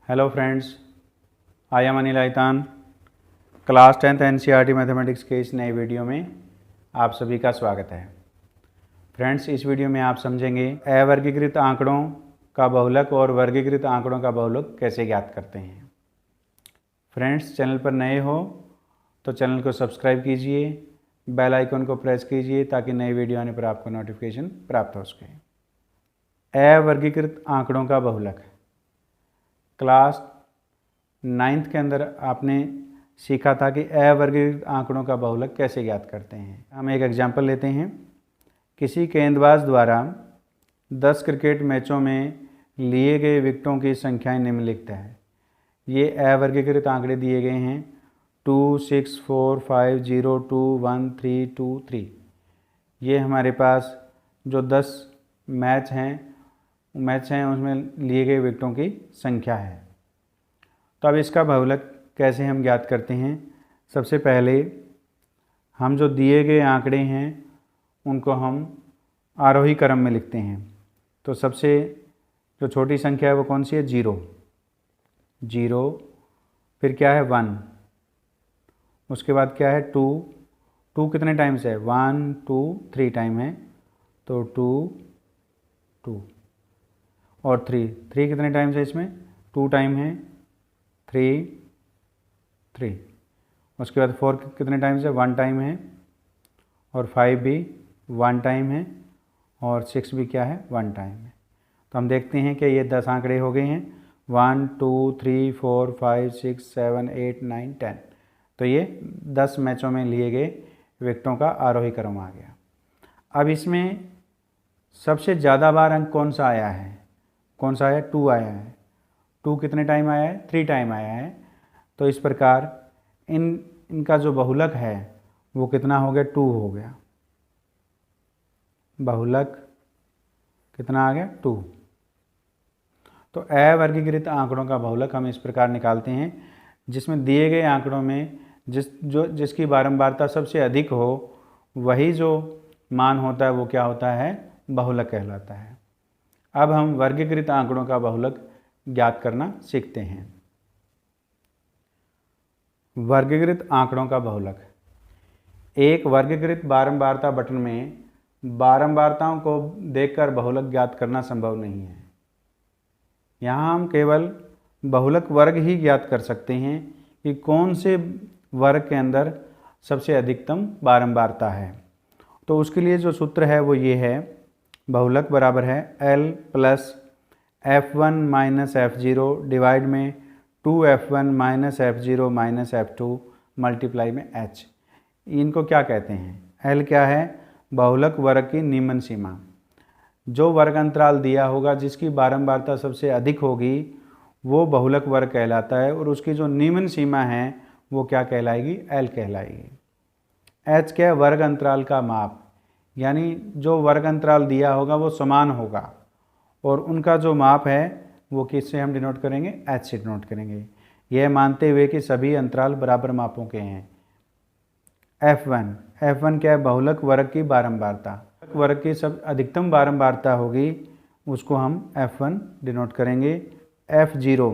Hello friends, I am Anil Aitan. Class 10th NCERT mathematics के इस नए वीडियो में आप सभी का स्वागत है। फ्रेंड्स, इस वीडियो में आप समझेंगे अवर्गीकृत आंकड़ों का बहुलक और वर्गीकृत आंकड़ों का बहुलक कैसे ज्ञात करते हैं। फ्रेंड्स, चैनल पर नए हो तो चैनल को सब्सक्राइब कीजिए, बेल आइकन को प्रेस कीजिए ताकि नई वीडियो आने पर आपको नोटिफिकेशन प्राप्त हो सके। अवर्गीकृत आंकड़ों का बहुलक क्लास 9th के अंदर आपने सीखा था कि अवर्गीकृत आंकड़ों का बहुलक कैसे ज्ञात करते हैं। हम एक एग्जांपल लेते हैं। किसी गेंदबाज द्वारा 10 क्रिकेट मैचों में लिए गए विकेटों की संख्याएं निम्नलिखित है। ये अवर्गीकृत आंकड़े दिए गए हैं 2, 6, 4, 5, 0, 2, 1, 3, 2, 3। ये हमारे पास जो 10 मैच हैं उसमें लिए गए विकेटों की संख्या है। तो अब इसका बहुलक कैसे हम ज्ञात करते हैं। सबसे पहले हम जो दिए गए आंकड़े हैं उनको हम आरोही क्रम में लिखते हैं। तो सबसे जो छोटी संख्या है वो कौन सी है? 0। फिर क्या है? 1। उसके बाद क्या है? 2 कितने टाइम्स है? 1, 2, 3 टाइम है, तो 2 और 3 कितने टाइम्स है इसमें? 2 टाइम है, 3। उसके बाद 4 कितने टाइम्स है? 1 टाइम है, और 5 भी 1 टाइम है, और 6 भी क्या है? 1 टाइम है। तो हम देखते हैं कि ये 10 आंकड़े हो गए हैं। 1, 2, 3, 4, 5, 6, 7, 8, 9, 10। तो ये 10 मैचों में लिए गए विकेटों का आरोही क्रम आ गया। अब इसमें सबसे ज़्यादा बार अंक कौन सा आया है? 2 आया है। 2 कितने टाइम आया है? 3 टाइम आया है। तो इस प्रकार इनका जो बहुलक है वो कितना हो गया? 2 हो गया। बहुलक कितना आ गया? 2। तो अवर्गीकृत आंकड़ों का बहुलक हम इस प्रकार निकालते हैं, जिसमें दिए गए आंकड़ों में जिसकी बारंबारता सबसे अधिक हो वही जो मान होता है वो क्या होता है? बहुलक कहलाता है। अब हम वर्गीकृत आंकड़ों का बहुलक ज्ञात करना सीखते हैं। वर्गीकृत आंकड़ों का बहुलक। एक वर्गीकृत बारंबारता बटन में बारंबारताओं को देखकर बहुलक ज्ञात करना संभव नहीं है। यहाँ हम केवल बहुलक वर्ग ही ज्ञात कर सकते हैं कि कौन से वर्ग के अंदर सबसे अधिकतम बारंबारता है। तो उसके लिए जो सूत्र है वो ये है, बहुलक बराबर है L plus F1 minus F0 divide में 2F1 minus F0 minus F2 multiply में H। इनको क्या कहते हैं? L क्या है? बहुलक वर्ग की निम्न सीमा। जो वर्ग अंतराल दिया होगा जिसकी बारंबारता सबसे अधिक होगी वो बहुलक वर्ग कहलाता है, और उसकी जो निम्न सीमा है वो क्या कहलाएगी? L कहलाएगी। H क्या है? वर्ग अंतराल का माप, यानी जो वर्ग अंतराल दिया होगा वो समान होगा, और उनका जो माप है वो किससे हम डिनोट करेंगे? H से डिनोट करेंगे, यह मानते हुए कि सभी अंतराल बराबर मापों के हैं। F1 क्या है? बहुलक वर्ग की बारंबारता। वर्ग की सब अधिकतम बारंबारता होगी उसको हम F1 डिनोट करेंगे। F0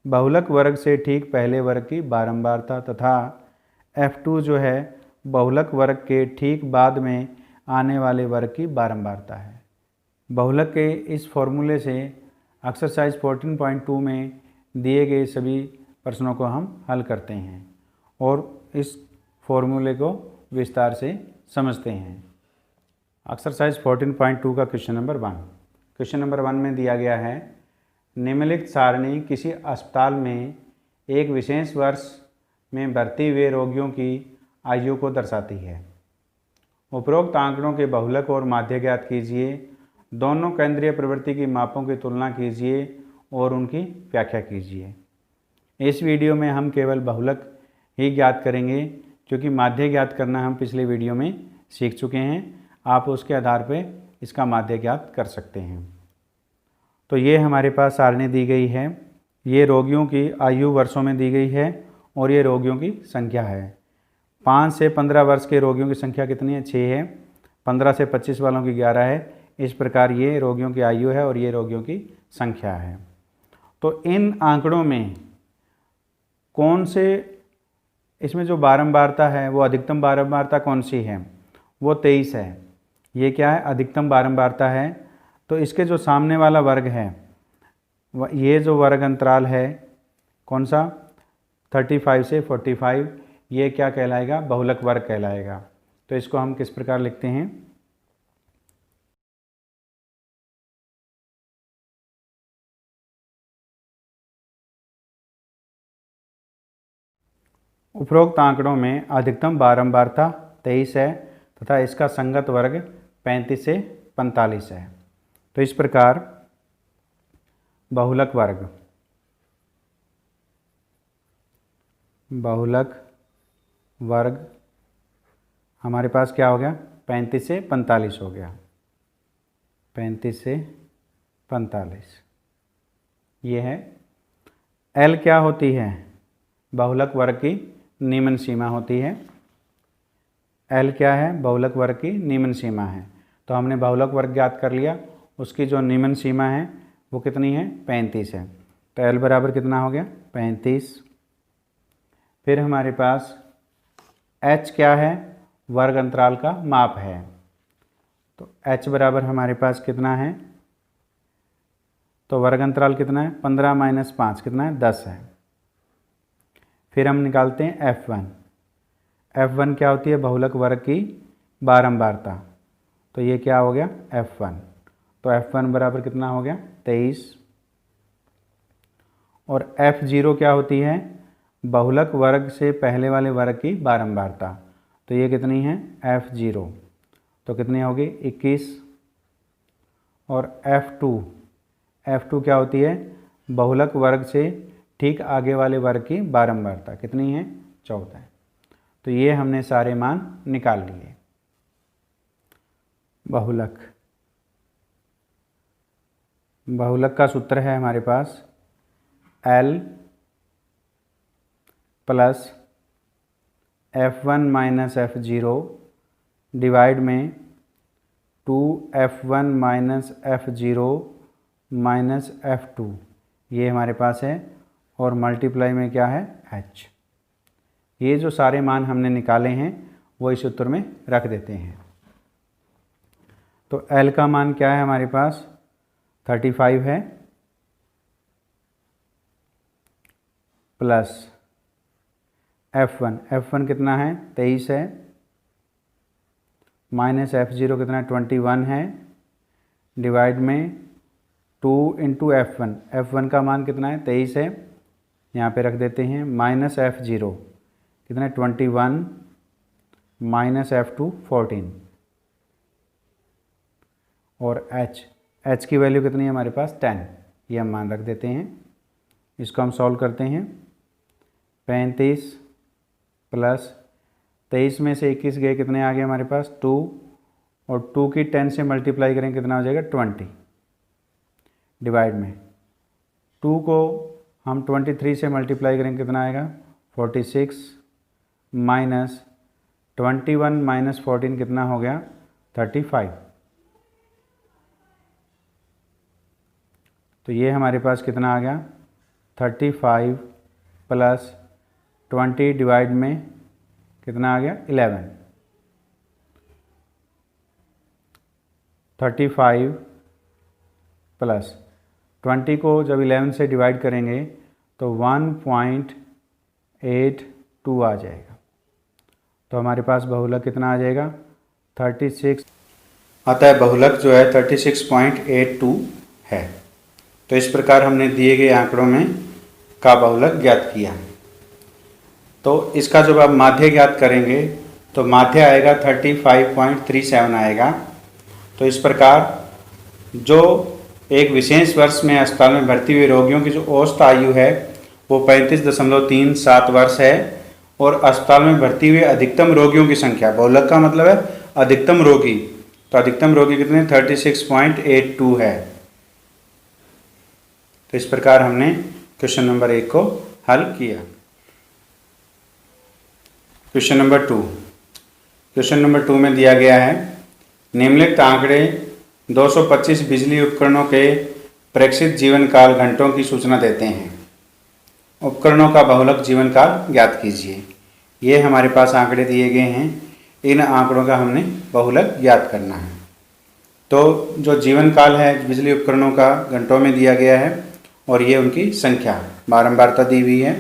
बहुलक वर्ग से ठीक पहले वर्ग की बारंबारता, तथा F2 जो है बहुलक वर्ग के ठीक बाद में आने वाले वर्ग की बारंबारता है। बहुलक के इस फॉर्मूले से एक्सरसाइज 14.2 में दिए गए सभी प्रश्नों को हम हल करते हैं और इस फॉर्मूले को विस्तार से समझते हैं। एक्सरसाइज 14.2 का क्वेश्चन नंबर 1। क्वेश्चन नंबर 1 में दिया गया है, निम्नलिखित सारणी किसी अस्पताल में एक विशेष वर्ष में भर्ती हुए रोगियों की आयु को दर्शाती है। उपरोक्त आंकड़ों के बहुलक और माध्य ज्ञात कीजिए। दोनों केंद्रीय प्रवृत्ति की मापों की तुलना कीजिए और उनकी व्याख्या कीजिए। इस वीडियो में हम केवल बहुलक ही ज्ञात करेंगे, क्योंकि माध्य ज्ञात करना हम पिछले वीडियो में सीख चुके हैं। आप उसके आधार पर इसका माध्य ज्ञात कर सकते हैं। तो ये हमारे पास सारणी दी गई है। ये रोगियों की आयु वर्षों में दी गई है और ये रोगियों की संख्या है। 5 से 15 वर्ष के रोगियों की संख्या कितनी है? 6 है। 15 से 25 वालों की 11 है। इस प्रकार ये रोगियों की आयु है और ये रोगियों की संख्या है। तो इन आंकड़ों में कौन से, इसमें जो बारंबारता है वो अधिकतम बारंबारता कौन सी है, वो 23 है। ये क्या है, अधिकतम बारंबारता है। तो इसके जो सामने वाला वर्ग है, ये जो वर्ग अंतराल है कौन सा, 35 से 45, ये क्या कहलाएगा, बहुलक वर्ग कहलाएगा। तो इसको हम किस प्रकार लिखते हैं, उपरोक्त आंकड़ों में अधिकतम बारंबारता 23 है तथा इसका संगत वर्ग 35 से 45 है। तो इस प्रकार बहुलक वर्ग हमारे पास क्या हो गया, 35 से 45 हो गया, 35 से 45। ये है। L क्या होती है, बहुलक वर्ग की निम्न सीमा होती है। L क्या है, बहुलक वर्ग की निम्न सीमा है। तो हमने बहुलक वर्ग ज्ञात कर लिया, उसकी जो निम्न सीमा है वो कितनी है, 35 है। तो L बराबर कितना हो गया, 35। फिर हमारे पास H क्या है, वर्ग अंतराल का माप है। तो H बराबर हमारे पास कितना है, तो वर्ग अंतराल कितना है, 15 - 5 कितना है, 10 है। फिर हम निकालते हैं F1। F1 क्या होती है, बहुलक वर्ग की बारंबारता। तो ये क्या हो गया, F1। तो F1 बराबर कितना हो गया, 23। और F0 क्या होती है, बहुलक वर्ग से पहले वाले वर्ग की बारंबारता। तो ये कितनी है, F0, तो कितनी होगी, 21। और F2 क्या होती है, बहुलक वर्ग से ठीक आगे वाले वर्ग की बारंबारता कितनी है, 14 है। तो ये हमने सारे मान निकाल लिए। बहुलक का सूत्र है हमारे पास L plus F1 - F0 divide में 2F1 - F0 माइनस F2, ये हमारे पास है। और मल्टीप्लाई में क्या है, H। ये जो सारे मान हमने निकाले हैं वो इस सूत्र में रख देते हैं। तो L का मान क्या है हमारे पास, 35 है, प्लस F1 कितना है, 23 है, माइनस F0 कितना है, 21 है, डिवाइड में 2 × F1 का मान कितना है, 23 है, यहाँ पे रख देते हैं, माइनस F0 कितना है, 21, माइनस F2 14। और H की वैल्यू कितनी है हमारे पास, 10, ये हम मान रख देते हैं। इसको हम सॉल्व करते हैं, 35 प्लस 23 में से 21 गए, कितने आ गए हमारे पास, 2, और 2 की 10 से मल्टीप्लाई करें कितना हो जाएगा, 20, डिवाइड में 2 को हम 23 से मल्टीप्लाई करें कितना आएगा, 46, माइनस 21 माइनस 14 कितना हो गया, 35। तो ये हमारे पास कितना आ गया, 35 प्लस 20 डिवाइड में कितना आ गया, 11। 35 प्लस 20 को जब 11 से डिवाइड करेंगे तो 1.82 आ जाएगा। तो हमारे पास बहुलक कितना आ जाएगा, 36। अतः बहुलक जो है 36.82 है। तो इस प्रकार हमने दिए गए आंकड़ों में का बहुलक ज्ञात किया। तो इसका जब आप माध्य ज्ञात करेंगे तो माध्य आएगा 35.37 आएगा। तो इस प्रकार जो एक विशेष वर्ष में अस्पताल में भर्ती हुए रोगियों की जो औसत आयु है वो 35.37 वर्ष है। और अस्पताल में भर्ती हुए अधिकतम रोगियों की संख्या, बहुलक का मतलब है अधिकतम रोगी, तो अधिकतम रोगी कितने, 36.82 है। तो इस प्रकार हमने क्वेश्चन नंबर 1 को हल किया। क्वेश्चन नंबर 2, क्वेश्चन नंबर 2 में दिया गया है निम्नलिखित आंकड़े 225 बिजली उपकरणों के प्रेक्षित जीवन काल घंटों की सूचना देते हैं। उपकरणों का बहुलक जीवन काल ज्ञात कीजिए। ये हमारे पास आंकड़े दिए गए हैं, इन आंकड़ों का हमने बहुलक ज्ञात करना है। तो जो जीवन काल है बिजली उपकरणों का घंटों में दिया गया है और ये उनकी संख्या बारंबारता दी हुई है।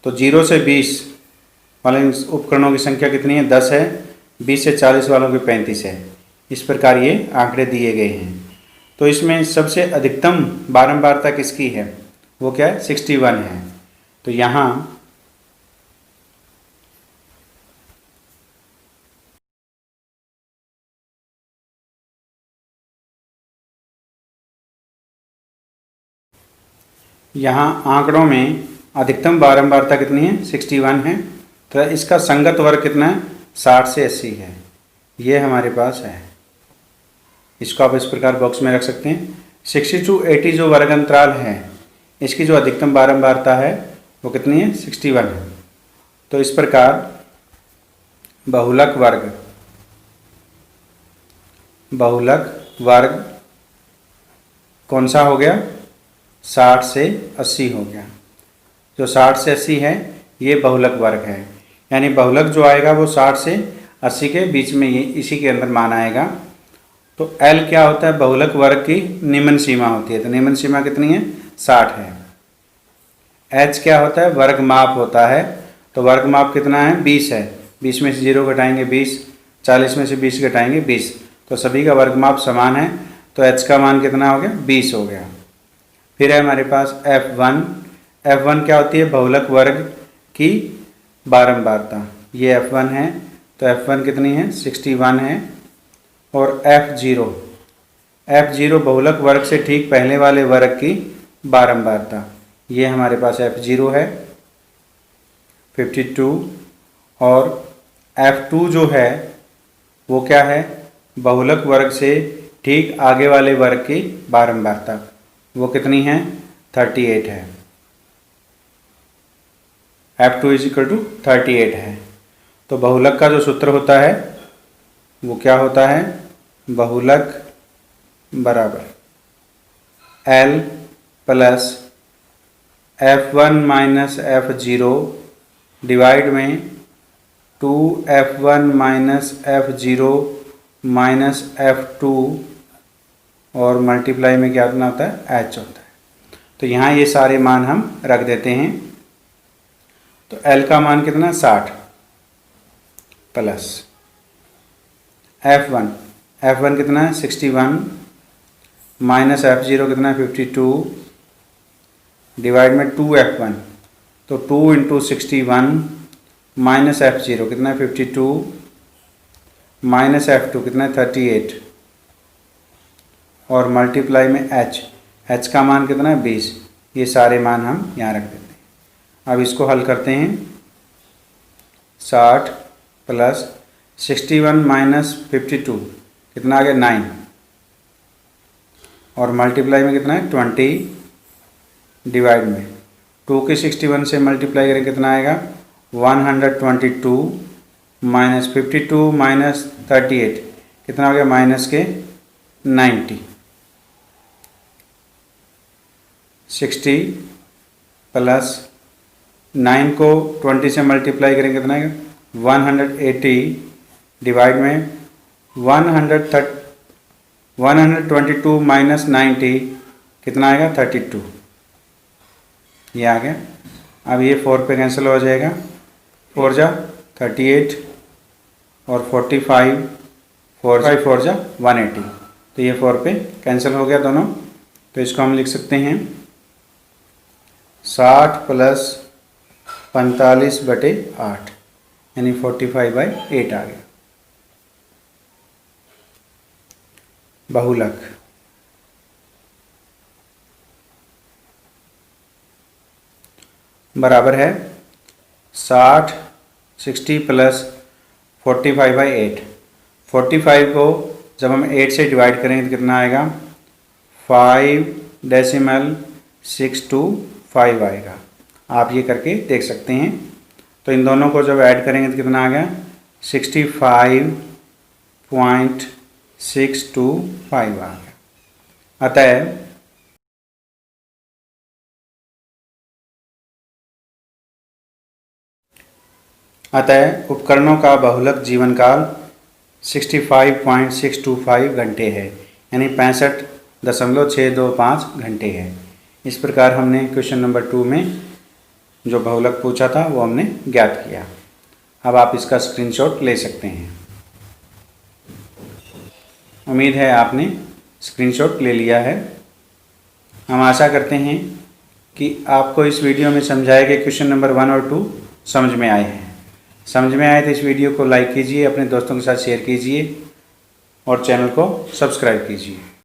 तो 0 से 20 वाले उपकरणों की संख्या कितनी है? 10 है। 20 से 40 वालों की 35 है। इस प्रकार ये आंकड़े दिए गए हैं। तो इसमें सबसे अधिकतम बारंबारता किसकी है? वो क्या है? 61 है। तो यहाँ आंकड़ों में अधिकतम बारंबारता कितनी है? 61 है। तो इसका संगत वर्ग कितना है? 60 से 80 है। ये हमारे पास है। इसको आप इस प्रकार बॉक्स में रख सकते हैं। 60 to 80 जो वर्ग अंतराल है, इसकी जो अधिकतम बारंबारता है वो कितनी है? 61 है। तो इस प्रकार बहुलक वर्ग कौन सा हो गया? 60 से 80 हो गया। जो 60 से 80 है ये बहुलक वर्ग है। यानी बहुलक जो आएगा वो 60 से 80 के बीच में, ये इसी के अंदर मान आएगा। तो L क्या होता है? बहुलक वर्ग की निम्न सीमा होती है। तो निम्न सीमा कितनी है? 60 है। H क्या होता है? वर्ग माप होता है। तो वर्ग माप कितना है? 20 है। 20 में से 0 घटाएंगे 20, 40 में से 20 घटाएंगे 20। तो सभी का वर्ग माप समान है। तो H का मान कितना हो गया? 20 हो गया। फिर है हमारे पास F1। F1 क्या होती है? बहुलक वर्ग की बारंबारता। ये F1 है। तो F1 कितनी है? 61 है। और F0 बहुलक वर्ग से ठीक पहले वाले वर्ग की बारंबारता, ये हमारे पास F0 है 52। और F2 जो है वो क्या है? बहुलक वर्ग से ठीक आगे वाले वर्ग की बारंबारता, वो कितनी है? 38 है। F2 = 38 है। तो बहुलक का जो सूत्र होता है वो क्या होता है? बहुलक बराबर L plus F1 minus F0 divide में 2F1 minus F0 minus F2 और मल्टीप्लाई में क्या होता है? H होता है। तो यहाँ ये सारे मान हम रख देते हैं। तो L का मान कितना? 60 प्लस F1 कितना है? 61 माइनस F0 कितना है? 52 डिवाइड में 2F1, तो 2 × 61 माइनस F0 कितना है? 52 माइनस F2 कितना है? 38 और मल्टीप्लाई में H का मान कितना है? 20। ये सारे मान हम यहाँ रख देते हैं। अब इसको हल करते हैं। 60 प्लस 61 माइनस 52 कितना आ गया? 9 और मल्टीप्लाई में कितना है? 20 डिवाइड में 2 के 61 से मल्टीप्लाई करें कितना आएगा? 122 माइनस 52 माइनस 38 कितना हो गया? माइनस के 90। 60 प्लस 9 को 20 से मल्टीप्लाई करें कितना आएगा? 180 डिवाइड में 122 माइनस 90 कितना आएगा? 32। ये आ गया। अब ये 4 पे कैंसिल हो जाएगा। 4 जा 38 और 45, 4 जा 180। तो ये 4 पे कैंसिल हो गया दोनों। तो इसको हम लिख सकते हैं 60 प्लस 45/8 यानी 45/8 आ गया। बहुलक बराबर है 60 प्लस 45/8। 45 को जब हम 8 से डिवाइड करेंगे तो कितना आएगा? 5.625 आएगा। आप ये करके देख सकते हैं। तो इन दोनों को जब ऐड करेंगे तो कितना आ गया? 65.625 आ गया। अतः अतः उपकरणों का बहुलक जीवन काल 65.625 घंटे है, यानी 65.625 घंटे है। इस प्रकार हमने क्वेश्चन नंबर 2 में जो बहुलक पूछा था वो हमने ज्ञात किया। अब आप इसका स्क्रीनशॉट ले सकते हैं। उम्मीद है आपने स्क्रीनशॉट ले लिया है। हम आशा करते हैं कि आपको इस वीडियो में समझाए गए क्वेश्चन नंबर 1 और 2 समझ में आए हैं। समझ में आए तो इस वीडियो को लाइक कीजिए, अपने दोस्तों के साथ शेयर कीजिए और चैनल को सब्सक्राइब कीजिए।